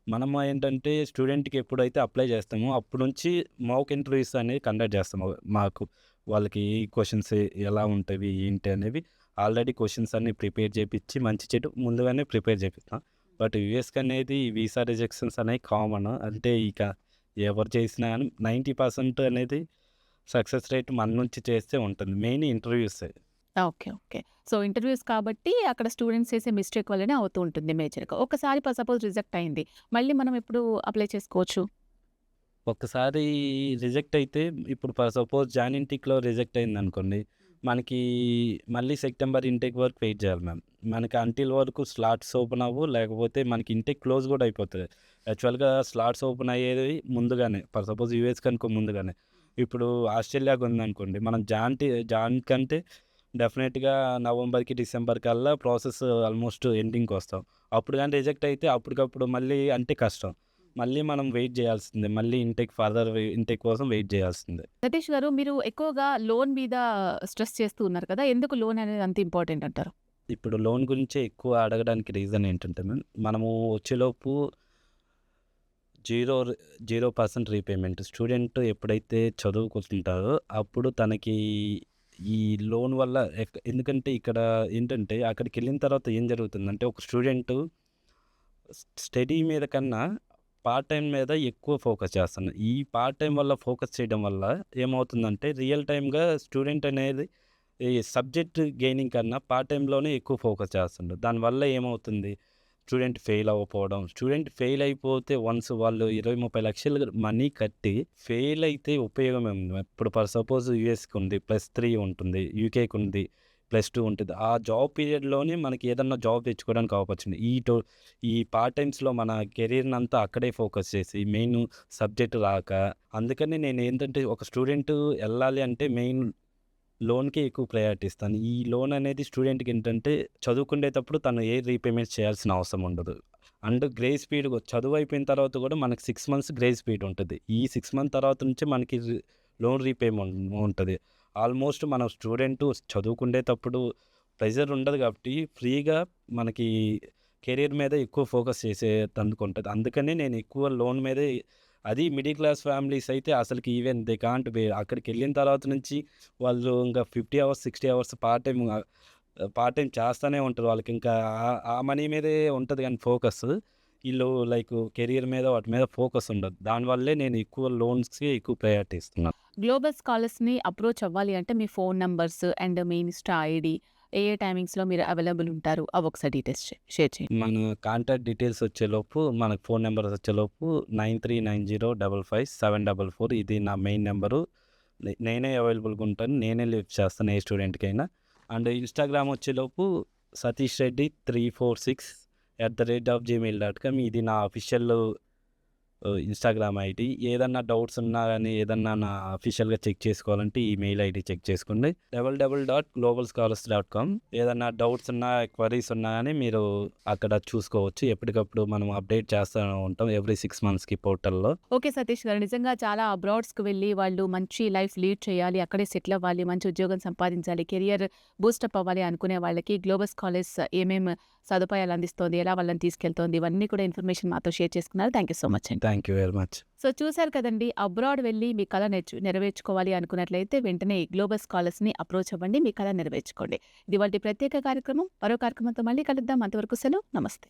మనము ఏంటంటే స్టూడెంట్‌కి ఎప్పుడైతే అప్లై చేస్తామో అప్పటి నుంచి మాక్ ఇంటర్వ్యూస్ అనేవి కండక్ట్ చేస్తాము. మాకు వాళ్ళకి క్వెషన్స్ ఎలా ఉంటవి, ఏంటి అనేవి ఆల్రెడీ క్వెషన్స్ అన్నీ ప్రిపేర్ చేపిచ్చి మంచి చెడు ముందుగానే ప్రిపేర్ చేపిస్తాం. బట్ యూఎస్‌కి అనేది వీసా రిజెక్షన్స్ అనేవి కామన్. అంటే ఇక ఎవరు చేసినా గానీ 90% అనేది సక్సెస్ రేట్ మన నుంచి చేస్తే ఉంటుంది. మెయిన్ ఇంటర్వ్యూసే. ఓకే. ఓకే. సో, ఇంటర్వ్యూస్ కాబట్టి అక్కడ స్టూడెంట్స్ చేసే మిస్టేక్ వల్లనే అవుతూ ఉంటుంది మేజర్‌గా. ఒక్కసారి సపోజ్ రిజెక్ట్ అయింది. మళ్ళీ మనం ఎప్పుడు అప్లై చేసుకోవచ్చు? ఒక్కసారి రిజెక్ట్ అయితే ఇప్పుడు సపోజ్ జాన్ ఇంటేక్‌లో రిజెక్ట్ అయిందనుకోండి, మనకి మళ్ళీ సెప్టెంబర్ ఇంటేక్ వరకు వెయిట్ చేయాలి మ్యామ్. మనకి అంటిల్ వరకు స్లాట్స్ ఓపెన్ అవ్వవు. లేకపోతే మనకి ఇంటేక్ క్లోజ్ కూడా అయిపోతది. యాక్చువల్‌గా స్లాట్స్ ఓపెన్ అయ్యేది ముందుగానే. సపోజ్ యూఎస్‌కి అనుకో ముందుగానే. ఇప్పుడు ఆస్ట్రేలియాకి ఉందనుకోండి, మనం జాన్ కంటే డెఫినెట్‌గా నవంబర్‌కి, డిసెంబర్ కల్లా ప్రాసెస్ ఆల్మోస్ట్ ఎండింగ్‌కొస్తాం. అప్పుడు గాని రిజెక్ట్ అయితే అప్పటికప్పుడు మళ్ళీ అంటే కష్టం. మళ్ళీ మనం వెయిట్ జేయాల్సిందే. మళ్ళీ ఫర్దర్ ఇంటేక్ కోసం వెయిట్ జేయాల్సిందే. సతీష్ గారు, మీరు ఎక్కువగా లోన్ మీద స్ట్రెస్ చేస్తూ ఉన్నారు కదా! ఎందుకు లోన్ అనేది అంత ఇంపార్టెంట్ అంటారు? ఇప్పుడు లోన్ గురించే ఎక్కువ అడగడానికి రీజన్ ఏంటంటే మ్యామ్, మనము వచ్చేలోపు జీరో 0% రీపేమెంట్. స్టూడెంట్ ఎప్పుడైతే చదువుకుంటుంటారో అప్పుడు తనకి ఈ లోన్ వల్ల ఎందుకంటే ఇక్కడ ఏంటంటే అక్కడికెళ్ళిన తర్వాత ఏం జరుగుతుందంటే ఒక స్టూడెంటు స్టడీ మీద కన్నా పార్ట్ టైమ్ మీద ఎక్కువ ఫోకస్ చేస్తున్నారు. ఈ పార్ట్ టైమ్ వల్ల ఫోకస్ చేయడం వల్ల ఏమవుతుందంటే రియల్ టైమ్‌గా స్టూడెంట్ అనేది ఈ సబ్జెక్ట్ గెయినింగ్ కన్నా పార్ట్ టైమ్‌లోనే ఎక్కువ ఫోకస్ చేస్తుండు. దానివల్ల ఏమవుతుంది? స్టూడెంట్ ఫెయిల్ అవ్వకపోవడం. స్టూడెంట్ ఫెయిల్ అయిపోతే వన్స్ వాళ్ళు 20, 30 లక్షలు మనీ కట్టి ఫెయిల్ అయితే ఉపయోగం ఏముంది? ఇప్పుడు సపోజ్ యూఎస్‌కి ఉంది. +3 ఉంటుంది. యూకేకి ఉంది. +2 ఉంటది. ఆ జాబ్ పీరియడ్‌లోనే మనకి ఏదన్నా జాబ్ తెచ్చుకోవడానికి ఆపర్చునిటీ. ఈ పార్ట్ టైమ్స్‌లో మన కెరియర్‌నంతా అక్కడే ఫోకస్ చేసి మెయిన్ సబ్జెక్ట్ రాక అందుకని నేనేంటంటే ఒక స్టూడెంట్ ఎళ్ళాలి అంటే మెయిన్ లోన్‌కే ఎక్కువ ప్రయారిటీ ఇస్తాను. ఈ లోన్ అనేది స్టూడెంట్‌కి ఏంటంటే చదువుకునేటప్పుడు తను ఏ రీపేమెంట్స్ చేయాల్సిన అవసరం ఉండదు. అండ్ గ్రేస్ పీరియడ్ చదువు అయిపోయిన తర్వాత కూడా మనకి 6 మంత్స్ గ్రేస్ పీరియడ్ ఉంటది. ఈ 6 మంత్ తర్వాత నుంచి మనకి లోన్ రీపేమెంట్ ఉంటది. ఆల్మోస్ట్ మనం స్టూడెంట్ చదువుకునేటప్పుడు ప్రెషర్ ఉండదు కాబట్టి ఫ్రీగా మనకి కెరియర్ మీద ఎక్కువ ఫోకస్ చేసేటందుకు ఉంటది. అందుకనే నేను ఎక్కువ లోన్ మీదే అది మిడిల్ క్లాస్ ఫ్యామిలీస్ అయితే అసలుకి ఈవెన్ దే కాంట్ బే అక్కడికెళ్ళిన తర్వాత నుంచి వాళ్ళు ఇంకా 50 అవర్స్, 60 అవర్స్ పార్ట్ టైమ్ చేస్తానే ఉంటారు. వాళ్ళకింకా ఆ మనీ మీదే ఉంటది గానీ ఫోకస్. ఈళ్ళు లైక్ కెరియర్ మీద వాటి మీద ఫోకస్ ఉండదు. దానివల్లే నేను ఎక్కువ లోన్స్‌కి ఎక్కువ ప్రయారిటీ ఇస్తున్నాను. గ్లోబల్ స్కాలర్స్‌ని అప్రోచ్ అవ్వాలి అంటే మీ ఫోన్ నంబర్స్ అండ్ మీ ఇన్‌స్టా ఐడీ ఏ టైమింగ్స్‌లో మీరు అవైలబుల్ ఉంటారు? అవొకసారి డీటెయిల్స్ షేర్ చేయండి. మన కాంటాక్ట్ డీటెయిల్స్ వచ్చేలోపు మనకు ఫోన్ నంబర్స్ వచ్చేలోపు 9390557744 ఇది నా మెయిన్ నంబరు. నేనే అవైలబుల్‌గా ఉంటాను. నేనే లిఫ్ట్ చేస్తాను ఏ స్టూడెంట్‌కైనా. అండ్ ఇన్‌స్టాగ్రామ్ వచ్చేలోపు సతీష్ రెడ్డి 346@gmail.com ఇది నా అఫీషియల్ ఇన్‌స్టాగ్రామ్ ఐడీ. ఏదన్నా డౌట్స్ ఉన్నా గానీ, ఏదన్నా నా అఫీషియల్‌గా చెక్ చేసుకోవాలంటే ఈ మెయిల్ ఐడీ చెక్ చేసుకోండి. www.globalscholars.com ఏదన్నా డౌట్స్ ఉన్నా, క్వెరీస్ ఉన్నా గానీ మీరు అక్కడ చూసుకోవచ్చు. ఎప్పటికప్పుడు మనం అప్డేట్ చేస్తా ఉంటాం ఎవ్రీ 6 మంత్స్‌కి పోర్టల్‌లో. ఓకే సతీష్ గారు. నిజంగా చాలా అబ్రాడ్స్‌కి వెళ్ళి వాళ్ళు మంచి లైఫ్ లీడ్ చేయాలి, అక్కడే సెటిల్ అవ్వాలి, మంచి ఉద్యోగం సంపాదించాలి, కెరియర్ బూస్టప్ అవ్వాలి అనుకునే వాళ్ళకి గ్లోబల్ స్కాలర్స్ ఏమేమి సదుపాయాలు అందిస్తోంది, ఎలా వాళ్ళని తీసుకెళ్తోంది, ఇవన్నీ కూడా ఇన్ఫర్మేషన్ మాతో షేర్ చేసుకున్నారు. థ్యాంక్ యూ సో మచ్ అండి. Thank you very much. So చూశారు కదండి, అబ్రాడ్ వెళ్ళి మీ కల నెరవేర్చుకోవాలి అనుకున్నట్లయితే వెంటనే గ్లోబల్ స్కాలర్స్‌ని అప్రోచ్ అవ్వండి, మీ కల నెరవేర్చుకోండి. ఇది ఇవాల్టి ప్రత్యేక కార్యక్రమం. మరో కార్యక్రమంతో మళ్ళీ కలుద్దాం. అంతవరకు సెలవు. నమస్తే.